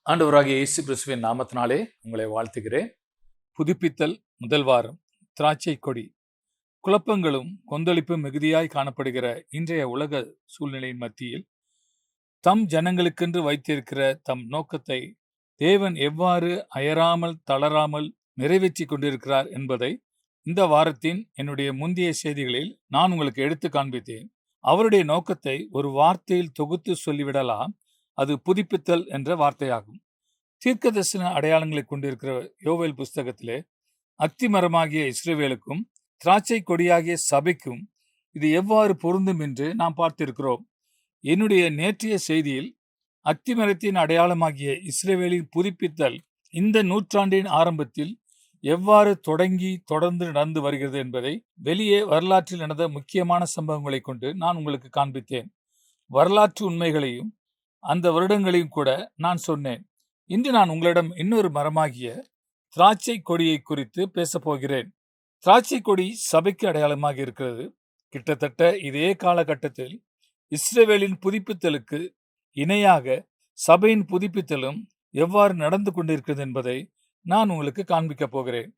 ஆண்டவராகிய இயேசு கிறிஸ்துவின் நாமத்தினாலே உங்களை வாழ்த்துகிறேன். புதுப்பித்தல் முதல் வாரம். திராட்சை கொடி. குழப்பங்களும் கொந்தளிப்பும் மிகுதியாய் காணப்படுகிற இன்றைய உலக சூழ்நிலையின் மத்தியில் தம் ஜனங்களுக்கென்று வைத்திருக்கிற தம் நோக்கத்தை தேவன் எவ்வாறு அயராமல் தளராமல் நிறைவேற்றி கொண்டிருக்கிறார் என்பதை இந்த வாரத்தின் என்னுடைய முந்தைய செய்திகளில் நான் உங்களுக்கு எடுத்து காண்பித்தேன். அவருடைய நோக்கத்தை ஒரு வார்த்தையில் தொகுத்து சொல்லிவிடலாம். அது புதுப்பித்தல் என்ற வார்த்தையாகும். தீர்க்கதரிசன அடையாளங்களை கொண்டிருக்கிற யோவேல் புஸ்தகத்திலே அத்திமரமாகிய இஸ்ரவேலுக்கும் திராட்சை கொடியாகிய சபைக்கும் இது எவ்வாறு பொருந்தும் என்று நாம் பார்த்திருக்கிறோம். என்னுடைய நேற்றைய செய்தியில் அத்திமரத்தின் அடையாளமாகிய இஸ்ரவேலின் புதுப்பித்தல் இந்த நூற்றாண்டின் ஆரம்பத்தில் எவ்வாறு தொடர்ந்து நடந்து வருகிறது என்பதை வெளியே வரலாற்றில் நடந்த முக்கியமான சம்பவங்களை கொண்டு நான் உங்களுக்கு காண்பித்தேன். வரலாற்று உண்மைகளையும் அந்த வருடங்களையும் கூட நான் சொன்னேன். இன்று நான் உங்களிடம் இன்னொரு மரமாகிய திராட்சை கொடியை குறித்து பேசப்போகிறேன். திராட்சை கொடி சபைக்கு அடையாளமாக இருக்கிறது. கிட்டத்தட்ட இதே காலகட்டத்தில் இஸ்ரவேலின் புதுப்பித்தலுக்கு இணையாக சபையின் புதுப்பித்தலும் எவ்வாறு நடந்து கொண்டிருக்கிறது என்பதை நான் உங்களுக்கு காண்பிக்கப் போகிறேன்.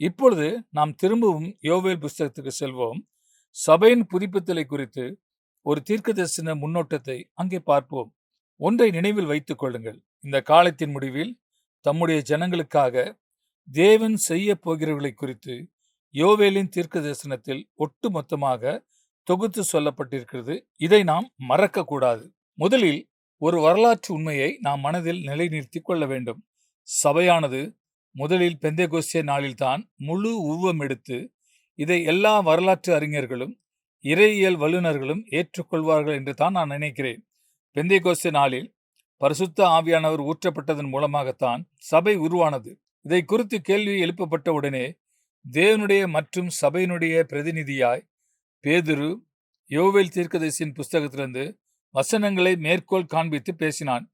இப்பொழுது நாம் திரும்பவும் யோவேல் புஸ்தகத்துக்கு செல்வோம். சபையின் புதுப்பித்தலை குறித்து ஒரு தீர்க்கதரிசன முன்னோட்டத்தை அங்கே பார்ப்போம். ஒன்றை நினைவில் வைத்துக் கொள்ளுங்கள். இந்த காலத்தின் முடிவில் தம்முடைய ஜனங்களுக்காக தேவன் செய்ய போகிறவர்களை குறித்து யோவேலின் தீர்க்க தரிசனத்தில் ஒட்டுமொத்தமாக தொகுத்து சொல்லப்பட்டிருக்கிறது. இதை நாம் மறக்க கூடாது. முதலில் ஒரு வரலாற்று உண்மையை நாம் மனதில் நிலைநிறுத்திக் கொள்ள வேண்டும். சபையானது முதலில் பெந்தேகோஸ்தே நாளில்தான் முழு உருவம் எடுத்து இதை எல்லா வரலாற்று அறிஞர்களும் இறையியல் வல்லுநர்களும் ஏற்றுக்கொள்வார்கள் என்று தான் நான் நினைக்கிறேன். பெந்தேகோஸ்தே நாளில் பரிசுத்த ஆவியானவர் ஊற்றப்பட்டதன் மூலமாகத்தான் சபை உருவானது. இதை குறித்து கேள்வி எழுப்பப்பட்ட உடனே தேவனுடைய மற்றும் சபையினுடைய பிரதிநிதியாய் பேதுரு யோவேல் தீர்க்கதரிசியின் புஸ்தகத்திலிருந்து வசனங்களை மேற்கோள் காண்பித்து பேசினான்.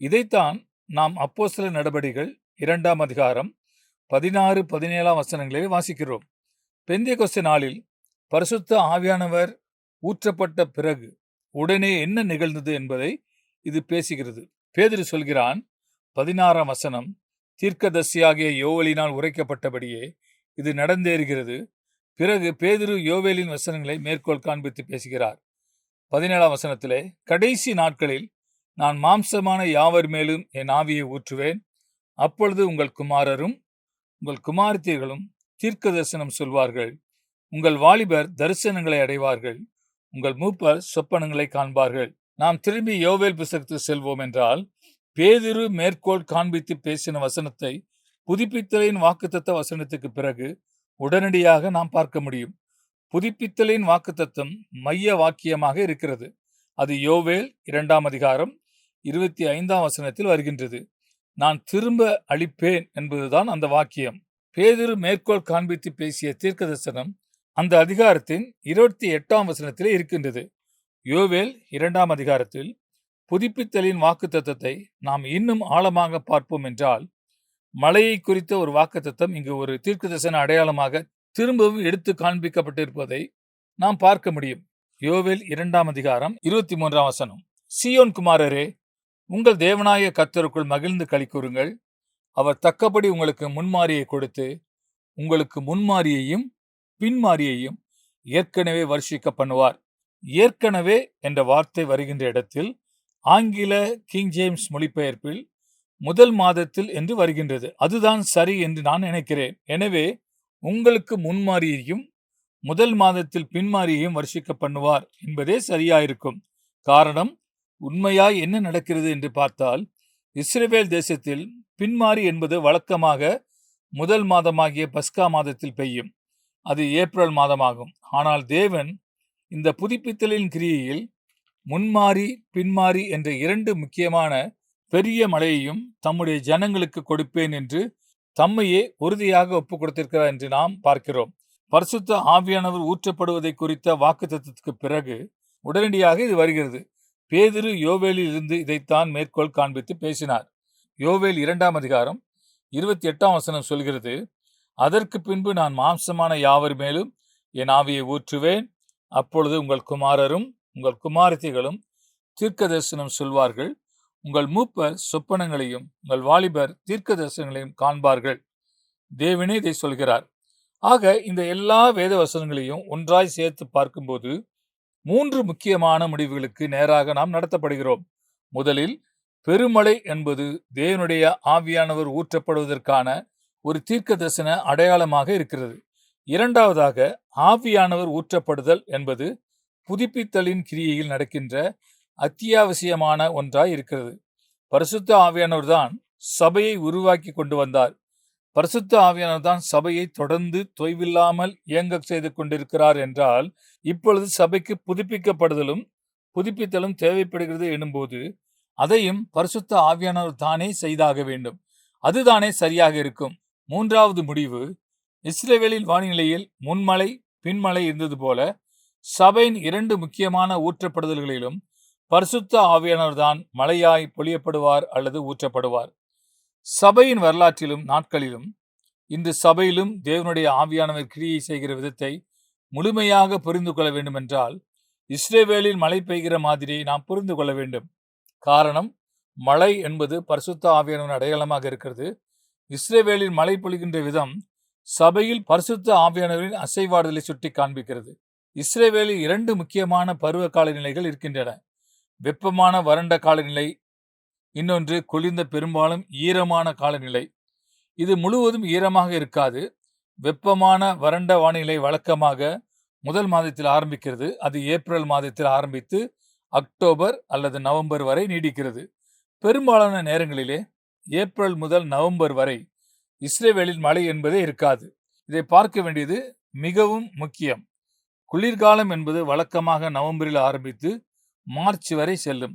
இதைத்தான் நாம் அப்போஸ்தலர் நடபடிகள் 2ஆம் அதிகாரம் 16-17 வசனங்களில் வாசிக்கிறோம். பெந்தேகோஸ்தே நாளில் பரிசுத்த ஆவியானவர் ஊற்றப்பட்ட பிறகு உடனே என்ன நிகழ்ந்தது என்பதை இது பேசுகிறது. பேதுரு சொல்கிறான், 16ஆம் வசனம், தீர்க்கதரிசியாகிய யோவேலினால் உரைக்கப்பட்டபடியே இது நடந்தேறுகிறது. பிறகு பேதுரு யோவேலின் வசனங்களை மேற்கோள் காண்பித்து பேசுகிறார். 17ஆம் வசனத்திலே, கடைசி நாட்களில் நான் மாம்சமான யாவர் மேலும் என் ஆவியை ஊற்றுவேன். அப்பொழுது உங்கள் குமாரரும் உங்கள் குமாரத்தியர்களும் தீர்க்க தரிசனம் சொல்வார்கள். உங்கள் வாலிபர் தரிசனங்களை அடைவார்கள். உங்கள் மூப்பர் சொப்பனங்களை காண்பார்கள். நாம் திரும்பி யோவேல் புஸ்தகத்துக்கு செல்வோம் என்றால், பேதுரு மேற்கோள் காண்பித்து பேசின வசனத்தை புதுப்பித்தலின் வாக்குத்தத்த வசனத்துக்கு பிறகு உடனடியாக நாம் பார்க்க முடியும். புதுப்பித்தலின் வாக்குத்தத்தம் மைய வாக்கியமாக இருக்கிறது. அது யோவேல் 2ஆம் அதிகாரம் 25ஆம் வசனத்தில் வருகின்றது. நான் திரும்ப அளிப்பேன் என்பதுதான் அந்த வாக்கியம். பேதுரு மேற்கோள் காண்பித்து பேசிய தீர்க்க தரிசனம் அந்த அதிகாரத்தின் 28ஆம் வசனத்திலே இருக்கின்றது. யோவேல் 2ஆம் அதிகாரத்தில் புதுப்பித்தலின் வாக்குத்தத்தத்தை நாம் இன்னும் ஆழமாக பார்ப்போம் என்றால், மலையை குறித்த ஒரு வாக்குத்தத்தம் இங்கு ஒரு தீர்க்கதரிசன அடையாளமாக திரும்பவும் எடுத்து காண்பிக்கப்பட்டிருப்பதை நாம் பார்க்க முடியும். யோவேல் 2ஆம் அதிகாரம் 23ஆம் வசனம், சீயோன் குமாரரே, உங்கள் தேவனாய கர்த்தருக்குள் மகிழ்ந்து களி கூறுங்கள். அவர் தக்கபடி உங்களுக்கு முன்மாரியை கொடுத்து உங்களுக்கு முன்மாரியையும் பின்மாரியையும் ஏற்கனவே வருஷிக்க பண்ணுவார். ஏற்கனவே என்ற வார்த்தை வருகின்ற இடத்தில் ஆங்கில கிங் ஜேம்ஸ் மொழிபெயர்ப்பில் முதல் மாதத்தில் என்று வருகின்றது. அதுதான் சரி என்று நான் நினைக்கிறேன். எனவே உங்களுக்கு முன்மாரியையும் முதல் மாதத்தில் பின்மாரியையும் வருஷிக்க பண்ணுவார் என்பதே சரியாயிருக்கும். காரணம், உண்மையாய் என்ன நடக்கிறது என்று பார்த்தால், இஸ்ரவேல் தேசத்தில் பின்மாரி என்பது வழக்கமாக முதல் மாதமாகிய பஸ்கா மாதத்தில் பெய்யும். அது ஏப்ரல் மாதமாகும். ஆனால் தேவன் இந்த புதுப்பித்தலின் கிரியையில் முன்மாரி பின்மாரி என்ற 2 முக்கியமான பெரிய மழையையும் தம்முடைய ஜனங்களுக்கு கொடுப்பேன் என்று தம்மையே உறுதியாக ஒப்புக் கொடுத்திருக்கிறார் என்று நாம் பார்க்கிறோம். பரிசுத்த ஆவியானவர் ஊற்றப்படுவதை குறித்த வாக்குத்தத்தத்துக்கு பிறகு உடனடியாக இது வருகிறது. பேதுரு யோவேலில் இருந்து இதைத்தான் மேற்கோள் காண்பித்து பேசினார். யோவேல் 2ஆம் அதிகாரம் 28ஆம் வசனம் சொல்கிறது, அதற்கு பின்பு நான் மாம்சமான யாவர் மேலும் என் ஆவியை ஊற்றுவேன். அப்பொழுது உங்கள் குமாரரும் உங்கள் குமாரத்திகளும் தீர்க்க தரிசனம் சொல்வார்கள். உங்கள் மூப்பர் சொப்பனங்களையும் உங்கள் வாலிபர் தீர்க்க தரிசனங்களையும் காண்பார்கள். தேவனே இதை சொல்கிறார். ஆக இந்த எல்லா வேத வசனங்களையும் ஒன்றாய் சேர்த்து பார்க்கும்போது 3 முக்கியமான முடிவுகளுக்கு நேராக நாம் நடத்தப்படுகிறோம். முதலில், பெருமழை என்பது தேவனுடைய ஆவியானவர் ஊற்றப்படுவதற்கான ஒரு தீர்க்க தரிசன அடையாளமாக இருக்கிறது. இரண்டாவதாக, ஆவியானவர் ஊற்றப்படுதல் என்பது புதுப்பித்தலின் கிரியையில் நடக்கின்ற அத்தியாவசியமான ஒன்றாய் இருக்கிறது. பரிசுத்த ஆவியானவர் தான் சபையை உருவாக்கி கொண்டு வந்தார். பரிசுத்த ஆவியானவர் தான் சபையை தொடர்ந்து தொய்வில்லாமல் இயங்க செய்து கொண்டிருக்கிறார் என்றால், இப்பொழுது சபைக்கு புதுப்பித்தலும் தேவைப்படுகிறது எனும்போது அதையும் பரிசுத்த ஆவியானவர் தானே செய்தாக வேண்டும். அதுதானே சரியாக இருக்கும். மூன்றாவது முடிவு, இஸ்ரவேலின் வானிலையில் முன்மழை பின்மழை இருந்தது போல சபையின் 2 முக்கியமான ஊற்றப்படுதல்களிலும் பரிசுத்த ஆவியானவர் தான் மழையாய் பொழியப்படுவார் அல்லது ஊற்றப்படுவார். சபையின் வரலாற்றிலும் நாட்களிலும் இன்று சபையிலும் தேவனுடைய ஆவியானவர் கிரியை செய்கிற விதத்தை முழுமையாக புரிந்து கொள்ள வேண்டும் என்றால், இஸ்ரவேலில் மழை பெய்கிற மாதிரியை நாம் புரிந்து கொள்ள வேண்டும். காரணம், மழை என்பது பரிசுத்த ஆவியானவரின் அடையாளமாக இருக்கிறது. இஸ்ரவேலில் மழை பொழிகின்ற விதம் சபையில் பரிசுத்த ஆவியானவரின் அசைவாடுதலை சுட்டி காண்பிக்கிறது. இஸ்ரவேலில் 2 முக்கியமான பருவ காலநிலைகள் இருக்கின்றன. வெப்பமான வறண்ட காலநிலை, இன்னொன்று குளிர்ந்த பெரும்பாலும் ஈரமான காலநிலை. இது முழுவதும் ஈரமாக இருக்காது. வெப்பமான வறண்ட வானிலை வழக்கமாக முதல் மாதத்தில் ஆரம்பிக்கிறது. அது ஏப்ரல் மாதத்தில் ஆரம்பித்து அக்டோபர் அல்லது நவம்பர் வரை நீடிக்கிறது. பெரும்பாலான நேரங்களிலே ஏப்ரல் முதல் நவம்பர் வரை இஸ்ரவேலில் மழை என்பதே இருக்காது. இதை பார்க்க வேண்டியது மிகவும் முக்கியம். குளிர்காலம் என்பது வழக்கமாக நவம்பரில் ஆரம்பித்து மார்ச் வரை செல்லும்.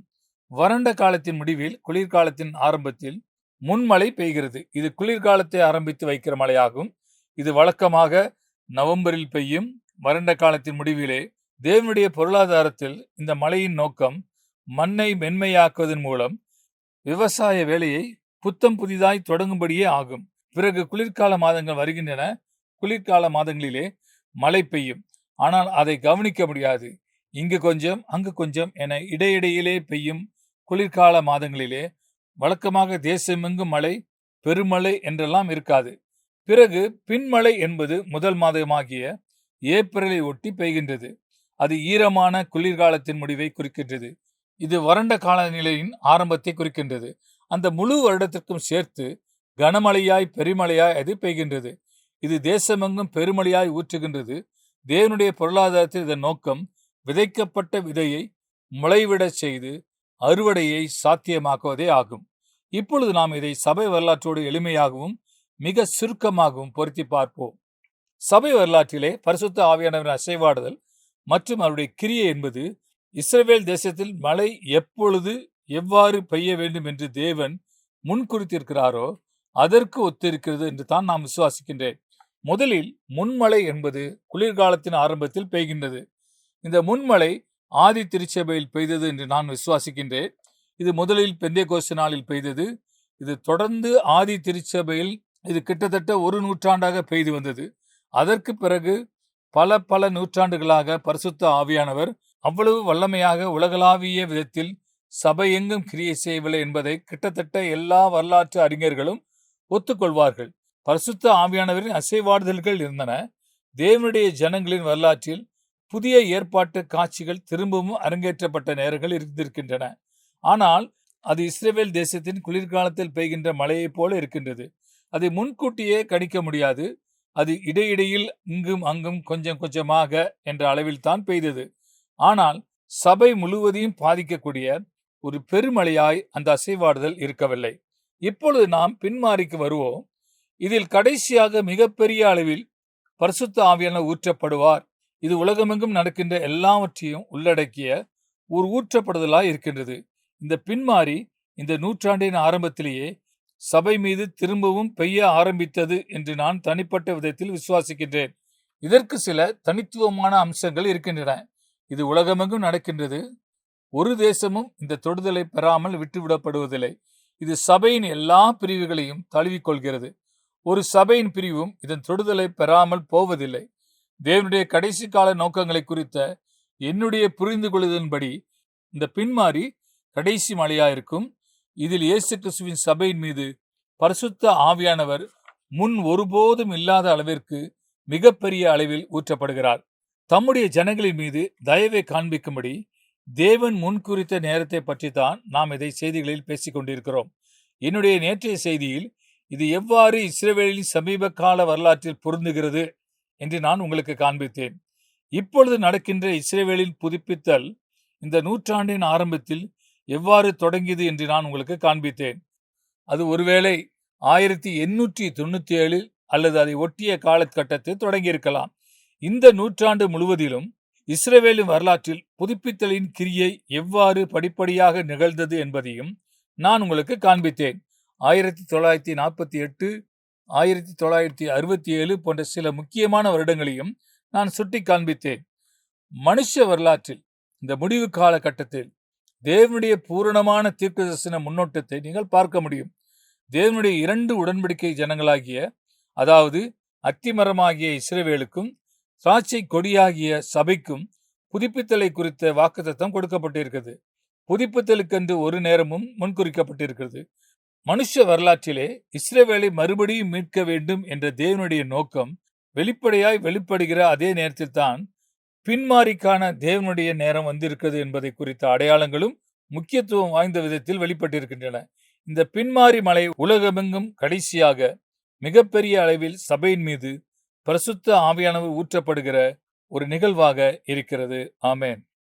வறண்ட காலத்தின் முடிவில் குளிர்காலத்தின் ஆரம்பத்தில் முன்மழை பெய்கிறது. இது குளிர்காலத்தை ஆரம்பித்து வைக்கிற மழையாகும். இது வழக்கமாக நவம்பரில் பெய்யும். வறண்ட காலத்தின் முடிவிலே தேவனுடைய பொருளாதாரத்தில் இந்த மழையின் நோக்கம் மண்ணை மென்மையாக்குவதன் மூலம் விவசாய வேலையை புத்தம் புதிதாய் தொடங்கும்படியே ஆகும். பிறகு குளிர்கால மாதங்கள் வருகின்றன. குளிர்கால மாதங்களிலே மழை பெய்யும். ஆனால் அதை கவனிக்க முடியாது. இங்கு கொஞ்சம் அங்கு கொஞ்சம் என இடையிடையிலே பெய்யும். குளிர்கால மாதங்களிலே வழக்கமாக தேசமெங்கும் மழை, பெருமழை என்றெல்லாம் இருக்காது. பிறகு பின்மழை என்பது முதல் மாதமாகிய ஏப்ரலை ஒட்டி பெய்கின்றது. அது ஈரமான குளிர்காலத்தின் முடிவை குறிக்கின்றது. இது வறண்ட காலநிலையின் ஆரம்பத்தை குறிக்கின்றது. அந்த முழு வருடத்திற்கும் சேர்த்து கனமழையாய் பெருமழையாய் அது பெய்கின்றது. இது தேசமெங்கும் பெருமழையாய் ஊற்றுகின்றது. தேவனுடைய பொருளாதாரத்தில் இதன் நோக்கம் விதைக்கப்பட்ட விதையை முளைவிடச் செய்து அறுவடையை சாத்தியமாக்குவதே ஆகும். இப்பொழுது நாம் இதை சபை வரலாற்றோடு எளிமையாகவும் மிக சுருக்கமாகவும் பொருத்தி பார்ப்போம். சபை வரலாற்றிலே பரிசுத்த ஆவியானவரின் அசைவாடுதல் மற்றும் அவருடைய கிரியை என்பது இஸ்ரவேல் தேசத்தில் மழை எப்பொழுது எவ்வாறு பெய்ய வேண்டும் என்று தேவன் முன்குறித்திருக்கிறாரோ அதற்கு ஒத்திருக்கிறது என்று தான் நாம் விசுவாசிக்கின்றேன். முதலில் முன்மழை என்பது குளிர்காலத்தின் ஆரம்பத்தில் பெய்கின்றது. இந்த முன்மழை ஆதி திருச்சபையில் பெய்தது என்று நான் விசுவாசிக்கின்றேன். இது முதலில் பெந்தேகோஸ்து நாளில் பெய்தது. இது தொடர்ந்து ஆதி திருச்சபையில் இது கிட்டத்தட்ட 1 நூற்றாண்டாக பெய்து வந்தது. அதற்கு பிறகு பல நூற்றாண்டுகளாக பரிசுத்த ஆவியானவர் அவ்வளவு வல்லமையாக உலகளாவிய விதத்தில் சபை எங்கும் கிரியை செய்யவில்லை என்பதை கிட்டத்தட்ட எல்லா வரலாற்று அறிஞர்களும் ஒத்துக்கொள்வார்கள். பரிசுத்த ஆவியானவரின் அசைவாடுதல்கள் இருந்தன. தேவனுடைய ஜனங்களின் வரலாற்றில் புதிய ஏற்பாட்டு காட்சிகள் திரும்பவும் அரங்கேற்றப்பட்ட நேரங்கள் இருந்திருக்கின்றன. ஆனால் அது இஸ்ரவேல் தேசத்தின் குளிர்காலத்தில் பெய்கின்ற மழையைப் போல இருக்கின்றது. அதை முன்கூட்டியே கணிக்க முடியாது. அது இடையிடையில் இங்கும் அங்கும் கொஞ்சம் கொஞ்சமாக என்ற அளவில் தான் பெய்தது. ஆனால் சபை முழுவதையும் பாதிக்கக்கூடிய ஒரு பெருமழையாய் அந்த அசைவாடுதல் இருக்கவில்லை. இப்பொழுது நாம் பின்மாறிக்கு வருவோம். இதில் கடைசியாக மிகப்பெரிய அளவில் பரிசுத்த ஆவியானவர் ஊற்றப்படுவார். இது உலகமெங்கும் நடக்கின்ற எல்லாவற்றையும் உள்ளடக்கிய ஒரு ஊற்றப்படுதலாய் இருக்கின்றது. இந்த பின்மாறி இந்த நூற்றாண்டின் ஆரம்பத்திலேயே சபை மீது திரும்பவும் பெய்ய ஆரம்பித்தது என்று நான் தனிப்பட்ட விதத்தில் விசுவாசிக்கின்றேன். இதற்கு சில தனித்துவமான அம்சங்கள் இருக்கின்றன. இது உலகமெங்கும் நடக்கின்றது. ஒரு தேசமும் இந்த தொடுதலை பெறாமல் விட்டுவிடப்படுவதில்லை. இது சபையின் எல்லா பிரிவுகளையும் தழுவிக்கொள்கிறது. ஒரு சபையின் பிரிவும் இதன் தொடுதலை பெறாமல் போவதில்லை. தேவனுடைய கடைசி கால நோக்கங்களை குறித்த என்னுடைய புரிந்து கொள்ளுதலின்படி இந்த பின்மாறி கடைசி மழையாயிருக்கும். இதில் இயேசு கிறிஸ்துவின் சபையின் மீது பரிசுத்த ஆவியானவர் முன் ஒருபோதும் இல்லாத அளவிற்கு மிகப்பெரிய அளவில் ஊற்றப்படுகிறார். தம்முடைய ஜனங்களின் மீது தயவை காண்பிக்கும்படி தேவன் முன்குறித்த நேரத்தை பற்றி தான் நாம் இதை செய்திகளில் பேசிக் கொண்டிருக்கிறோம். என்னுடைய நேற்றைய செய்தியில் இது எவ்வாறு இஸ்ரவேலின் சமீப கால வரலாற்றில் பொருந்துகிறது என்று நான் உங்களுக்கு காண்பித்தேன். இப்பொழுது நடக்கின்ற இஸ்ரவேலின் புதுப்பித்தல் இந்த நூற்றாண்டின் ஆரம்பத்தில் எவ்வாறு தொடங்கியது என்று நான் உங்களுக்கு காண்பித்தேன். அது ஒருவேளை 1897 அல்லது அதை ஒட்டிய காலகட்டத்தில் தொடங்கியிருக்கலாம். இந்த நூற்றாண்டு முழுவதிலும் இஸ்ரவேலின் வரலாற்றில் புதுப்பித்தலின் கிரியை எவ்வாறு படிப்படியாக நிகழ்ந்தது என்பதையும் நான் உங்களுக்கு காண்பித்தேன். 1948, 1967 போன்ற சில முக்கியமான வருடங்களையும் நான் சுட்டி காண்பித்தேன். மனுஷ வரலாற்றில் இந்த முடிவு காலகட்டத்தில் தேவனுடைய பூரணமான தீர்க்கதரிசன முன்னோட்டத்தை நீங்கள் பார்க்க முடியும். தேவனுடைய 2 உடன்படிக்கை ஜனங்களாகிய, அதாவது அத்திமரமாகிய இஸ்ரவேலுக்கும் திராட்சை கொடியாகிய சபைக்கும் புதுப்பித்தலை குறித்த வாக்குத்தத்தம் கொடுக்கப்பட்டிருக்கிறது. புதுப்பித்தலுக்கென்று ஒரு நேரமும் முன்குறிக்கப்பட்டிருக்கிறது. மனுஷ வரலாற்றிலே இஸ்ரவேலை மறுபடியும் மீட்க வேண்டும் என்ற தேவனுடைய நோக்கம் வெளிப்படையாய் வெளிப்படுகிற அதே நேரத்தில் தான் பின்மாரிக்கான தேவனுடைய நேரம் வந்திருக்கிறது என்பதை குறித்த அடையாளங்களும் முக்கியத்துவம் வாய்ந்த விதத்தில் வெளிப்பட்டிருக்கின்றன. இந்த பின்மாரி மலை உலகமெங்கும் கடைசியாக மிகப்பெரிய அளவில் சபையின் மீது பரிசுத்த ஆவியானவர் ஊற்றப்படுகிற ஒரு நிகழ்வாக இருக்கிறது. ஆமென்.